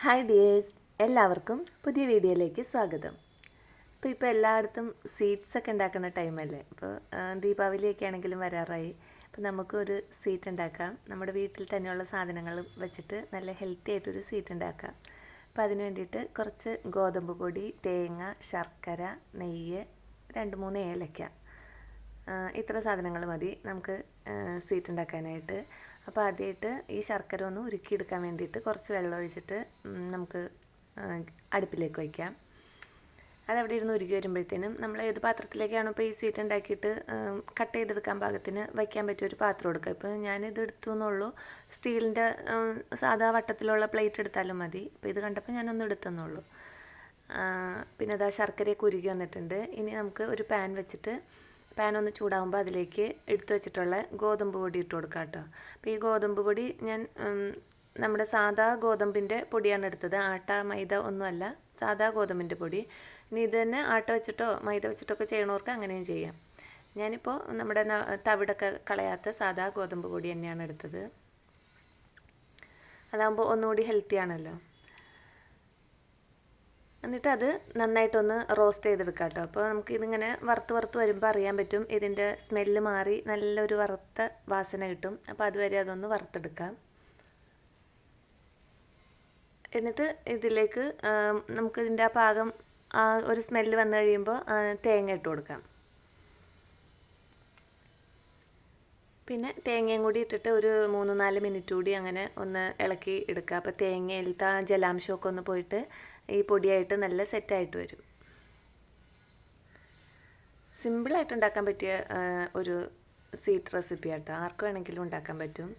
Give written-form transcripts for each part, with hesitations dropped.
Hi dears, എല്ലാവർക്കും പുതിയ വീഡിയോയിലേക്ക് സ്വാഗതം. ഇപ്പോൾ എല്ലായിടത്തും സ്വീറ്റ്സൊക്കെ ഉണ്ടാക്കുന്ന ടൈമല്ലേ. ഇപ്പോൾ ദീപാവലിയൊക്കെ ആണെങ്കിലും വരാറായി. അപ്പോൾ നമുക്കൊരു സ്വീറ്റ് ഉണ്ടാക്കാം. നമ്മുടെ വീട്ടിൽ തന്നെയുള്ള സാധനങ്ങൾ വെച്ചിട്ട് നല്ല ഹെൽത്തി ആയിട്ടൊരു സ്വീറ്റ് ഉണ്ടാക്കാം. അപ്പോൾ അതിന് വേണ്ടിയിട്ട് കുറച്ച് ഗോതമ്പ് പൊടി, തേങ്ങ, ശർക്കര, നെയ്യ്, 2-3 ഏലക്ക, ഇത്ര സാധനങ്ങൾ മതി നമുക്ക് സ്വീറ്റ് ഉണ്ടാക്കാനായിട്ട്. അപ്പോൾ ആദ്യമായിട്ട് ഈ ശർക്കര ഒന്ന് ഉരുക്കിയെടുക്കാൻ വേണ്ടിയിട്ട് കുറച്ച് വെള്ളം ഒഴിച്ചിട്ട് നമുക്ക് അടുപ്പിലേക്ക് വയ്ക്കാം. അതവിടെ ഇരുന്ന് ഉരുക്കി വരുമ്പോഴത്തേനും നമ്മൾ ഏത് പാത്രത്തിലേക്കാണോ ഇപ്പോൾ ഈ സ്വീറ്റ് ഉണ്ടാക്കിയിട്ട് കട്ട് ചെയ്തെടുക്കാൻ പാകത്തിന് വയ്ക്കാൻ പറ്റിയൊരു പാത്രം എടുക്കുക. ഇപ്പോൾ ഞാനിത് എടുത്തു എന്നുള്ളൂ. സ്റ്റീലിൻ്റെ സാധാ വട്ടത്തിലുള്ള പ്ലേറ്റ് എടുത്താലും മതി. അപ്പോൾ ഇത് കണ്ടപ്പോൾ ഞാനൊന്ന് എടുത്തെന്നുള്ളൂ. പിന്നെ അതാ ശർക്കരയൊക്കെ ഉരുക്കി വന്നിട്ടുണ്ട്. ഇനി നമുക്ക് ഒരു പാൻ വെച്ചിട്ട് പാൻ ഒന്ന് ചൂടാകുമ്പോൾ അതിലേക്ക് എടുത്തു വെച്ചിട്ടുള്ള ഗോതമ്പ് പൊടി ഇട്ട് കൊടുക്കാം കേട്ടോ. അപ്പോൾ ഈ ഗോതമ്പ് പൊടി ഞാൻ നമ്മുടെ സാധാ ഗോതമ്പിൻ്റെ പൊടിയാണ് എടുത്തത്. ആട്ട, മൈദ ഒന്നുമല്ല, സാധാ ഗോതമ്പിൻ്റെ പൊടി. ഇനി ഇത് തന്നെ ആട്ട വെച്ചിട്ടോ മൈദ വെച്ചിട്ടൊക്കെ ചെയ്യണവർക്ക് അങ്ങനെയും ചെയ്യാം. ഞാനിപ്പോൾ നമ്മുടെ തവിടൊക്കെ കളയാത്ത സാധാ ഗോതമ്പ് പൊടി തന്നെയാണ് എടുത്തത്. അതാകുമ്പോൾ ഒന്നുകൂടി ഹെൽത്തി ആണല്ലോ. എന്നിട്ട് അത് നന്നായിട്ടൊന്ന് റോസ്റ്റ് ചെയ്തെടുക്കാം കേട്ടോ. അപ്പോൾ നമുക്ക് ഇതിങ്ങനെ വറുത്ത് വരുമ്പോൾ അറിയാൻ പറ്റും, ഇതിൻ്റെ സ്മെല്ല് മാറി നല്ലൊരു വറുത്ത വാസന കിട്ടും. അപ്പോൾ അതുവരെ അതൊന്ന് വറുത്തെടുക്കാം. എന്നിട്ട് ഇതിലേക്ക് നമുക്കിതിൻ്റെ ആ പാകം ഒരു സ്മെല്ല് വന്നു കഴിയുമ്പോൾ തേങ്ങ ഇട്ട് കൊടുക്കാം. പിന്നെ തേങ്ങയും കൂടി ഇട്ടിട്ട് ഒരു 3-4 മിനിറ്റ് കൂടി അങ്ങനെ ഒന്ന് ഇളക്കി എടുക്കുക. അപ്പോൾ തേങ്ങയിലത്തെ ജലാംശമൊക്കെ ഒന്ന് പോയിട്ട് ഈ പൊടിയായിട്ട് നല്ല സെറ്റായിട്ട് വരും. സിമ്പിളായിട്ട് ഉണ്ടാക്കാൻ പറ്റിയ ഒരു സ്വീറ്റ് റെസിപ്പി ആട്ടോ. ആർക്ക് വേണമെങ്കിലും ഉണ്ടാക്കാൻ പറ്റും.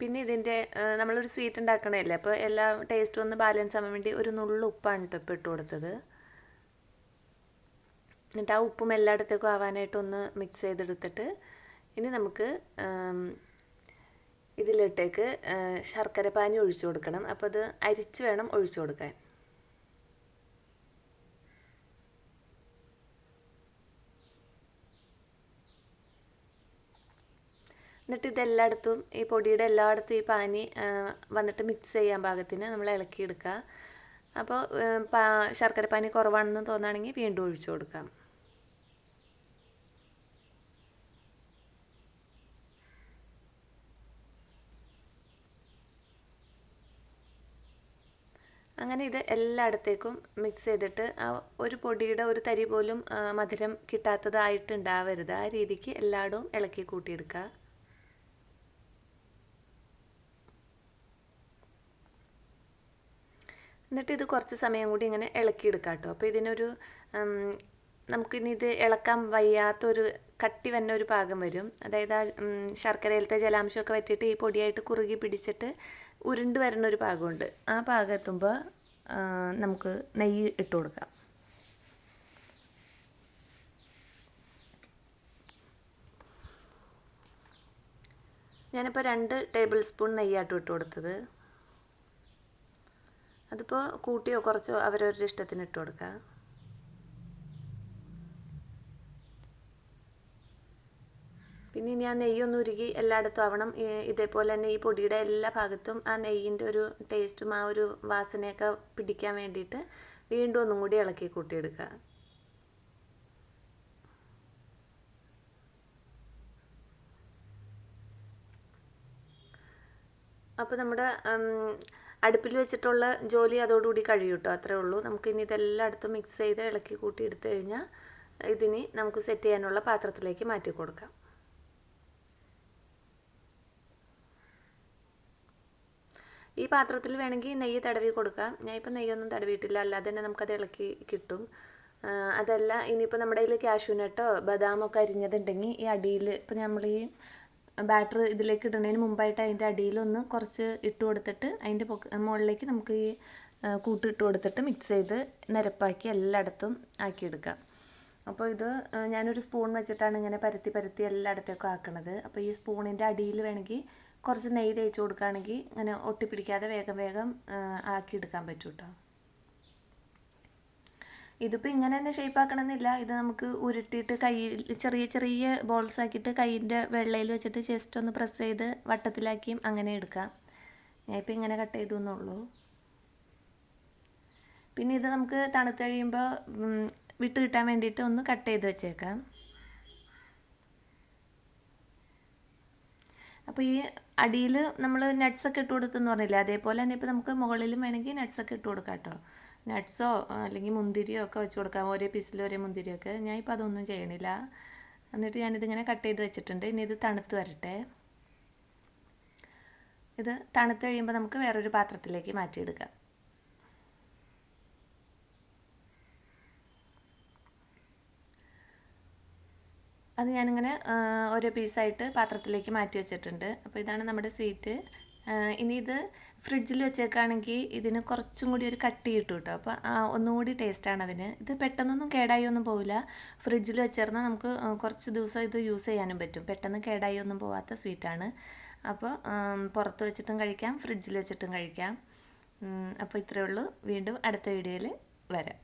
പിന്നെ ഇതിൻ്റെ നമ്മളൊരു സ്വീറ്റ് ഉണ്ടാക്കണമല്ലേ, അപ്പോൾ എല്ലാ ടേസ്റ്റും ഒന്ന് ബാലൻസ് ആവാൻ വേണ്ടി ഒരു നുള്ളു ഉപ്പാണ് കേട്ടോ ഇപ്പോൾ ഇട്ട് കൊടുത്തത്. എന്നിട്ട് ആ ഉപ്പും എല്ലായിടത്തേക്കും ആവാനായിട്ടൊന്ന് മിക്സ് ചെയ്തെടുത്തിട്ട് ഇനി നമുക്ക് ഇതിലിട്ടേക്ക് ശർക്കര പാനി ഒഴിച്ചു കൊടുക്കണം. അപ്പോൾ അത് അരിച്ച് വേണം ഒഴിച്ചു കൊടുക്കാൻ. എന്നിട്ട് ഇതെല്ലായിടത്തും ഈ പൊടിയുടെ എല്ലായിടത്തും ഈ പാനി വന്നിട്ട് മിക്സ് ചെയ്യാൻ പാകത്തിന് നമ്മൾ ഇളക്കിയെടുക്കുക. അപ്പോൾ ശർക്കര പാനി കുറവാണെന്ന് തോന്നുകയാണെങ്കിൽ വീണ്ടും ഒഴിച്ചു കൊടുക്കാം. അങ്ങനെ ഇത് എല്ലായിടത്തേക്കും മിക്സ് ചെയ്തിട്ട് ഒരു പൊടിയുടെ ഒരു തരി പോലും മധുരം കിട്ടാത്തതായിട്ടുണ്ടാവരുത്. ആ രീതിക്ക് എല്ലായിടവും ഇളക്കി കൂട്ടിയെടുക്കുക. എന്നിട്ട് ഇത് കുറച്ച് സമയം കൂടി ഇങ്ങനെ ഇളക്കിയെടുക്കാം കേട്ടോ. അപ്പോൾ ഇതിനൊരു നമുക്കിനി ഇത് ഇളക്കാൻ വയ്യാത്തൊരു കട്ടി വന്ന ഒരു പാകം വരും. അതായത് ആ ശർക്കരയിലത്തെ ജലാംശമൊക്കെ വറ്റിയിട്ട് ഈ പൊടിയായിട്ട് കുറുകി പിടിച്ചിട്ട് ഉരുണ്ട് വരുന്ന ഒരു പാകമുണ്ട്. ആ പാകം എത്തുമ്പോൾ നമുക്ക് നെയ്യ് ഇട്ട് കൊടുക്കാം. ഞാനിപ്പോൾ 2 ടേബിൾ സ്പൂൺ നെയ്യാട്ടും ഇട്ട് കൊടുത്തത്. അതിപ്പോൾ കൂട്ടിയോ കുറച്ചോ അവരവരുടെ ഇഷ്ടത്തിന് ഇട്ട് കൊടുക്കുക. പിന്നെ ഇനി ആ നെയ്യൊന്ന് ഉരുകി എല്ലായിടത്തും ആവണം. ഇതേപോലെ തന്നെ ഈ പൊടിയുടെ എല്ലാ ഭാഗത്തും ആ നെയ്യിൻ്റെ ഒരു ടേസ്റ്റും ആ ഒരു വാസനയൊക്കെ പിടിക്കാൻ വേണ്ടിയിട്ട് വീണ്ടും ഒന്നും കൂടി ഇളക്കി കൂട്ടിയെടുക്കുക. അപ്പോൾ നമ്മുടെ അടുപ്പിൽ വെച്ചിട്ടുള്ള ജോലി അതോടുകൂടി കഴിയും കേട്ടോ. അത്രേ ഉള്ളൂ. നമുക്കിനി ഇതെല്ലായിടത്തും മിക്സ് ചെയ്ത് ഇളക്കി കൂട്ടി എടുത്തു കഴിഞ്ഞാൽ ഇതിനി നമുക്ക് സെറ്റ് ചെയ്യാനുള്ള പാത്രത്തിലേക്ക് മാറ്റി കൊടുക്കാം. ഈ പാത്രത്തിൽ വേണമെങ്കിൽ നെയ്യ് തടവി കൊടുക്കാം. ഞാൻ ഇപ്പോൾ നെയ്യൊന്നും തടവിയിട്ടില്ല, അല്ലാതെ തന്നെ നമുക്കത് ഇളക്കി കിട്ടും. അതല്ല ഇനിയിപ്പോൾ നമ്മുടെ കയ്യിൽ കാഷ്യൂനട്ടോ ബദാമൊക്കെ അരിഞ്ഞതുണ്ടെങ്കിൽ ഈ അടിയിൽ ഇപ്പോൾ നമ്മൾ ഈ ബാറ്റർ ഇതിലേക്ക് ഇടുന്നതിന് മുമ്പായിട്ട് അതിൻ്റെ അടിയിലൊന്ന് കുറച്ച് ഇട്ട് കൊടുത്തിട്ട് അതിൻ്റെ മുകളിലേക്ക് നമുക്ക് ഈ കൂട്ടിട്ട് കൊടുത്തിട്ട് മിക്സ് ചെയ്ത് നിരപ്പാക്കി എല്ലായിടത്തും ആക്കിയെടുക്കാം. അപ്പോൾ ഇത് ഞാനൊരു സ്പൂൺ വെച്ചിട്ടാണ് ഇങ്ങനെ പരത്തി എല്ലായിടത്തേക്കും ആക്കണത്. അപ്പോൾ ഈ സ്പൂണിൻ്റെ അടിയിൽ വേണമെങ്കിൽ കുറച്ച് നെയ്യ് തേച്ച് കൊടുക്കുകയാണെങ്കിൽ ഇങ്ങനെ ഒട്ടിപ്പിടിക്കാതെ വേഗം ആക്കിയെടുക്കാൻ പറ്റും കേട്ടോ. ഇതിപ്പോൾ ഇങ്ങനെ തന്നെ ഷേപ്പ് ആക്കണമെന്നില്ല. ഇത് നമുക്ക് ഉരുട്ടിയിട്ട് കയ്യിൽ ചെറിയ ബോൾസ് ആക്കിയിട്ട് കയ്യിൻ്റെ വെള്ളയിൽ വെച്ചിട്ട് ജസ്റ്റ് ഒന്ന് പ്രസ് ചെയ്ത് വട്ടത്തിലാക്കിയും അങ്ങനെ എടുക്കാം. ഞാനിപ്പോൾ ഇങ്ങനെ കട്ട് ചെയ്തു എന്നുള്ളൂ. പിന്നെ ഇത് നമുക്ക് തണുത്ത് കഴിയുമ്പോൾ വിട്ട് കിട്ടാൻ വേണ്ടിയിട്ട് ഒന്ന് കട്ട് ചെയ്ത് വെച്ചേക്കാം. അപ്പോൾ ഈ അടിയിൽ നമ്മൾ നട്ട്സൊക്കെ ഇട്ട് കൊടുത്തെന്ന് പറഞ്ഞില്ലേ, അതേപോലെ തന്നെ ഇപ്പോൾ നമുക്ക് മുകളിലും വേണമെങ്കിൽ നട്ട്സൊക്കെ ഇട്ട് കൊടുക്കാം കേട്ടോ. നട്ട്സോ അല്ലെങ്കിൽ മുന്തിരിയോ ഒക്കെ വെച്ച് കൊടുക്കാം, ഓരോ പീസിൽ ഓരോ മുന്തിരിയൊക്കെ. ഞാനിപ്പോൾ അതൊന്നും ചെയ്യണില്ല. എന്നിട്ട് ഞാനിതിങ്ങനെ കട്ട് ചെയ്ത് വെച്ചിട്ടുണ്ട്. ഇനി ഇത് തണുത്ത് വരട്ടെ. ഇത് തണുത്ത് കഴിയുമ്പോൾ നമുക്ക് വേറൊരു പാത്രത്തിലേക്ക് മാറ്റിയെടുക്കാം. അത് ഞാനിങ്ങനെ ഓരോ പീസായിട്ട് പാത്രത്തിലേക്ക് മാറ്റി വെച്ചിട്ടുണ്ട്. അപ്പോൾ ഇതാണ് നമ്മുടെ സ്വീറ്റ്. ഇനി ഇത് ഫ്രിഡ്ജിൽ വെച്ചേക്കാണെങ്കിൽ ഇതിന് കുറച്ചും കൂടി ഒരു കട്ടി കിട്ടും കേട്ടോ. അപ്പോൾ ഒന്നുകൂടി ടേസ്റ്റാണ് അതിന്. ഇത് പെട്ടെന്നൊന്നും കേടായി ഒന്നും പോവില്ല. ഫ്രിഡ്ജിൽ വെച്ചിരുന്നാൽ നമുക്ക് കുറച്ച് ദിവസം ഇത് യൂസ് ചെയ്യാനും പറ്റും. പെട്ടെന്ന് കേടായി ഒന്നും പോവാത്ത സ്വീറ്റാണ്. അപ്പോൾ പുറത്ത് വെച്ചിട്ടും കഴിക്കാം, ഫ്രിഡ്ജിൽ വെച്ചിട്ടും കഴിക്കാം. അപ്പോൾ ഇത്രയേ ഉള്ളൂ. വീണ്ടും അടുത്ത വീഡിയോയിൽ വരാം.